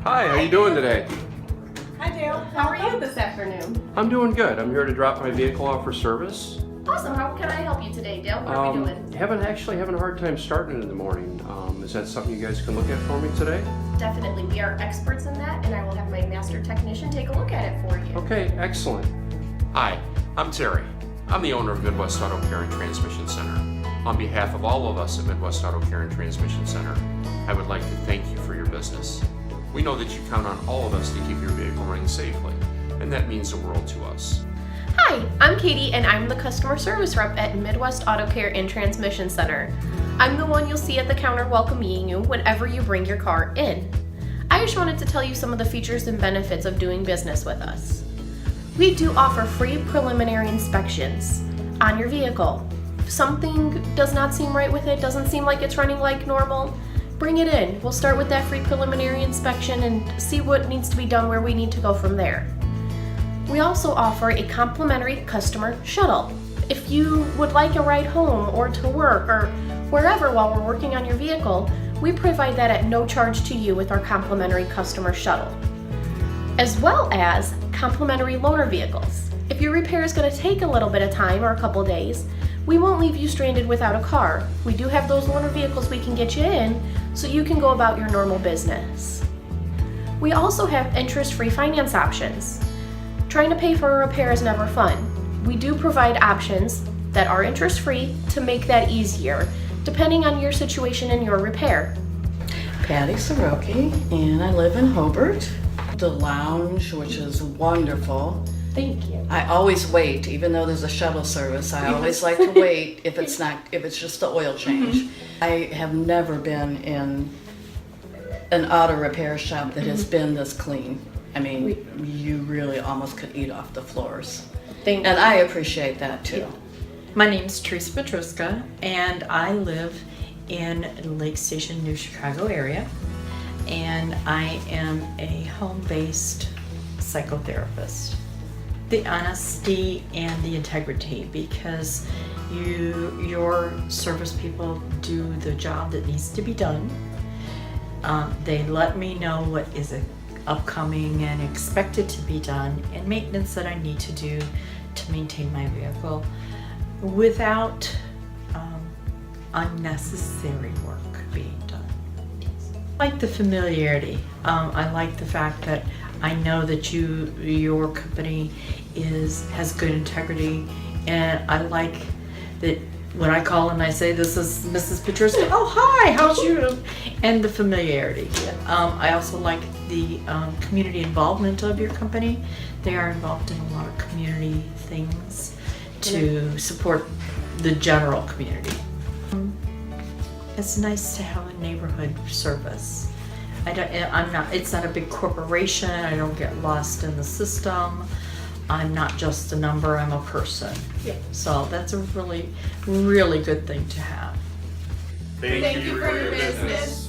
Hi, how you doing today? Hi Dale, How are you this afternoon? I'm doing good. I'm here to drop my vehicle off for service. Awesome. How can I help you today, Dale? What are we doing? Having a hard time starting in the morning. Is that something you guys can look at for me today? Definitely. We are experts in that, and I will have my master technician take a look at it for you. Okay, excellent. Hi, I'm Terry. I'm the owner of Midwest Auto Care and Transmission Center. On behalf of all of us at Midwest Auto Care and Transmission Center, I would like to thank you for your business. We know that you count on all of us to keep your vehicle running safely, and that means the world to us. Hi, I'm Katie, and I'm the customer service rep at Midwest Auto Care and Transmission Center. I'm the one you'll see at the counter welcoming you whenever you bring your car in. I just wanted to tell you some of the features and benefits of doing business with us. We do offer free preliminary inspections on your vehicle. If something does not seem right with it, doesn't seem like it's running like normal, bring it in. We'll start with that free preliminary inspection and see what needs to be done, where we need to go from there. We also offer a complimentary customer shuttle. If you would like a ride home or to work or wherever while we're working on your vehicle, we provide that at no charge to you with our complimentary customer shuttle. As well as complimentary loaner vehicles. If your repair is going to take a little bit of time or a couple days, we won't leave you stranded without a car. We do have those loaner vehicles we can get you in so you can go about your normal business. We also have interest-free finance options. Trying to pay for a repair is never fun. We do provide options that are interest-free to make that easier, depending on your situation and your repair. Patty Soroki, and I live in Hobart. The lounge, which is wonderful. Thank you. I always wait, even though there's a shuttle service. I always like to wait if it's just the oil change. I have never been in an auto repair shop that has been this clean. I mean, you really almost could eat off the floors. Thank you. And I appreciate that too. Yeah. My name is Teresa Petruska, and I live in Lake Station, New Chicago area, and I am a home-based psychotherapist. The honesty and the integrity, because your service people do the job that needs to be done. They let me know what is upcoming and expected to be done, and maintenance that I need to do to maintain my vehicle without unnecessary work being done. I like the familiarity. I like the fact that I know that your company has good integrity, and I like that when I call and I say, "This is Mrs. Petruska," "Oh, hi, how's you?" And the familiarity. I also like the community involvement of your company. They are involved in a lot of community things to support the general community. It's nice to have a neighborhood service. It's not a big corporation. I don't get lost in the system. I'm not just a number, I'm a person. Yeah. So that's a really, really good thing to have. Thank you for your business.